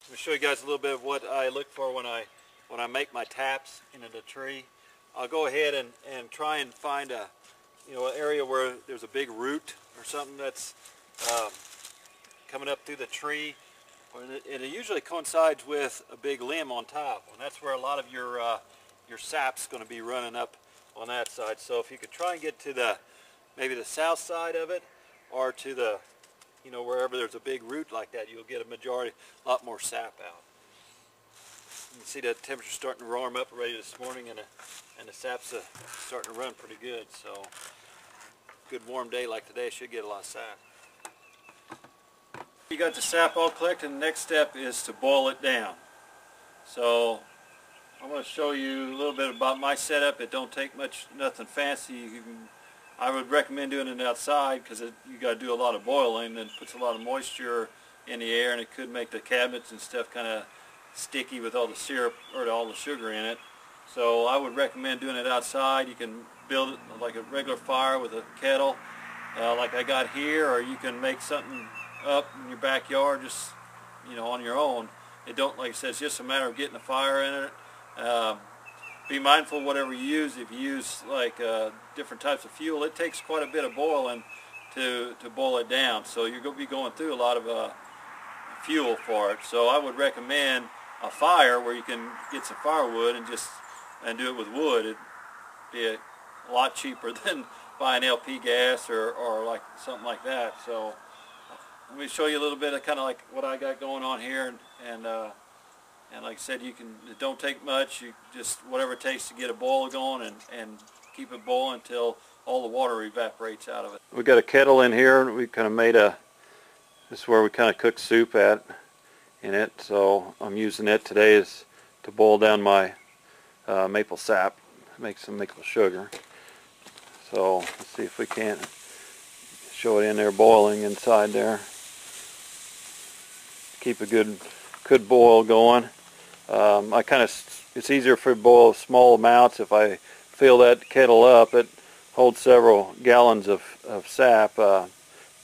Let me show you guys a little bit of what I look for when I make my taps into the tree. I'll go ahead and try and find an area where there's a big root or something that's coming up through the tree. And it usually coincides with a big limb on top, and that's where a lot of your sap's going to be running up on that side. So if you could try and get to maybe the south side of it, or to the wherever there's a big root like that, you'll get a lot more sap out. You can see that temperature's starting to warm up already this morning, and the sap's starting to run pretty good. So good warm day like today should get a lot of sap. You got the sap all collected, and the next step is to boil it down. So I'm going to show you a little bit about my setup. It don't take nothing fancy. I would recommend doing it outside because you got to do a lot of boiling, and puts a lot of moisture in the air, and it could make the cabinets and stuff kind of sticky with all the syrup or all the sugar in it. So I would recommend doing it outside. You can build it like a regular fire with a kettle like I got here, or you can make something up in your backyard just on your own. It don't, like I said, it's just a matter of getting a fire in it. Be mindful whatever you use. If you use like different types of fuel, it takes quite a bit of boiling to boil it down. So you're going to be going through a lot of fuel for it. So I would recommend a fire where you can get some firewood and do it with wood. It'd be a lot cheaper than buying LP gas or like something like that. So let me show you a little bit of kind of like what I got going on here, and like I said, it don't take much. You just whatever it takes to get a boil going and keep it boiling until all the water evaporates out of it. We got a kettle in here, and we kind of made this is where we kind of cook soup in it. So I'm using it today to boil down my maple sap, make some maple sugar. So let's see if we can't show it in there boiling inside there. Keep a good boil going. It's easier for to boil small amounts. If I fill that kettle up, it holds several gallons of sap, probably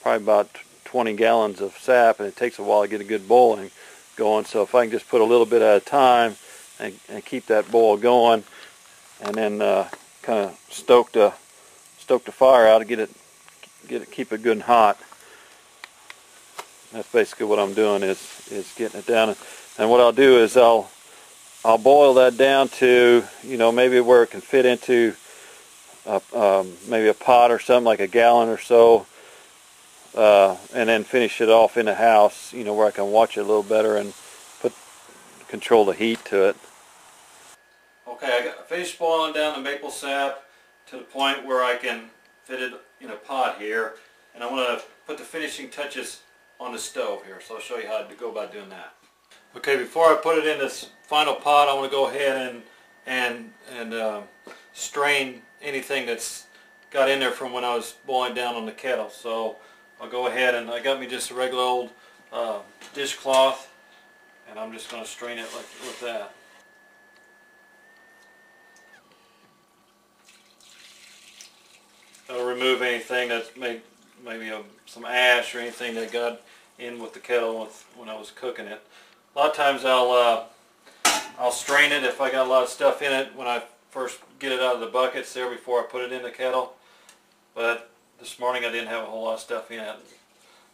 about 20 gallons of sap, and it takes a while to get a good boiling going. So if I can just put a little bit at a time and keep that boil going, and then kind of stoke the fire out to keep it good and hot. That's basically what I'm doing is getting it down. And what I'll do is I'll boil that down to maybe where it can fit into maybe a pot or something, like a gallon or so, and then finish it off in the house, where I can watch it a little better and control the heat to it. Okay, I finished boiling down the maple sap to the point where I can fit it in a pot here, and I want to put the finishing touches on the stove here, so I'll show you how to go about doing that. Okay, before I put it in this final pot, I want to go ahead and strain anything that's got in there from when I was boiling down on the kettle. So I'll go ahead, and I got me just a regular old dishcloth, and I'm just going to strain it like with that. That'll remove anything that's maybe some ash or anything that got in with the kettle when I was cooking it. A lot of times I'll strain it if I got a lot of stuff in it when I first get it out of the buckets there before I put it in the kettle. But this morning I didn't have a whole lot of stuff in it.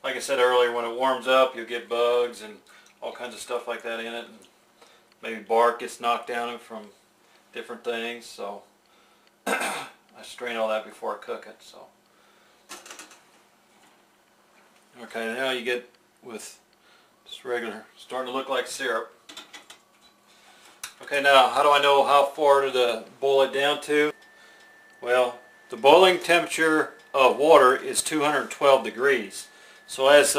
Like I said earlier, when it warms up, you'll get bugs and all kinds of stuff like that in it. And maybe bark gets knocked down from different things. So I strain all that before I cook it. So okay, now you get with just regular, starting to look like syrup. Okay, now how do I know how far to boil it down to? Well, the boiling temperature of water is 212 degrees. So as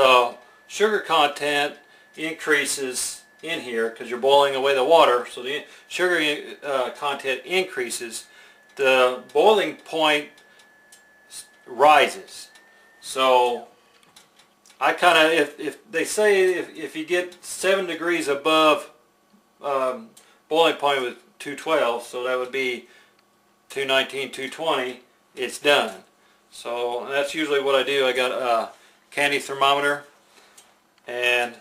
sugar content increases in here, because you're boiling away the water, so the sugar content increases, the boiling point rises. So I kind of, if they say if you get 7 degrees above boiling point with 212, so that would be 219, 220, it's done. So that's usually what I do. I got a candy thermometer, and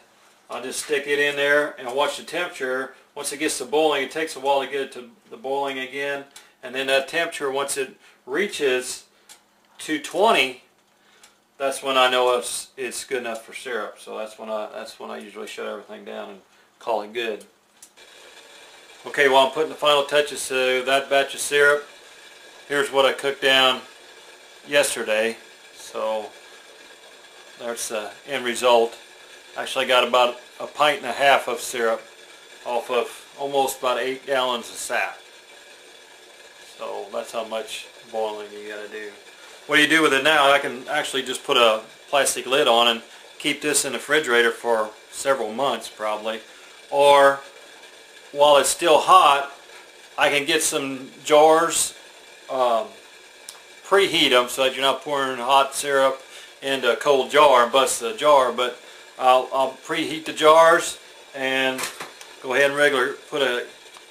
I'll just stick it in there and watch the temperature. Once it gets to boiling, it takes a while to get it to the boiling again, and then that temperature, once it reaches 220, that's when I know it's good enough for syrup. So that's when I usually shut everything down and call it good. Okay, while I'm putting the final touches to that batch of syrup, here's what I cooked down yesterday. So there's the end result. Actually, I got about a pint and a half of syrup off of almost about 8 gallons of sap. So that's how much boiling you gotta do. What do you do with it now? I can actually just put a plastic lid on and keep this in the refrigerator for several months probably. Or while it's still hot, I can get some jars, preheat them so that you're not pouring hot syrup into a cold jar and bust the jar, but I'll preheat the jars and go ahead and put a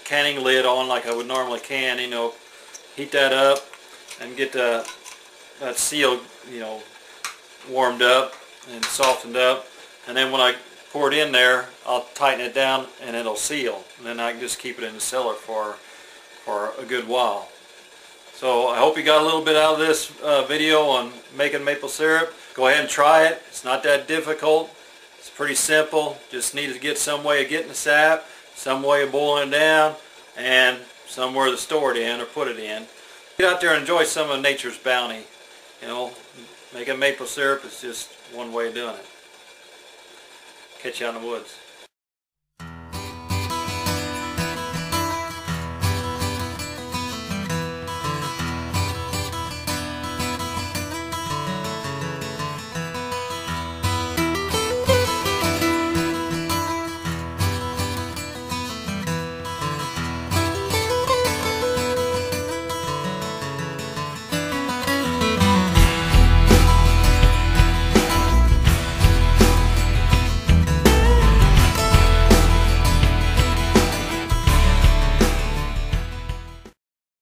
canning lid on like I would normally can, you know, heat that up and get that seal, you know, warmed up and softened up, and then when I pour it in there, I'll tighten it down and it'll seal, and then I can just keep it in the cellar for a good while. So I hope you got a little bit out of this video on making maple syrup. Go ahead and try it. It's not that difficult. It's pretty simple. Just need to get some way of getting the sap, some way of boiling it down, and somewhere to store it in or put it in. Get out there and enjoy some of nature's bounty. You know, making maple syrup is just one way of doing it. Catch you out in the woods.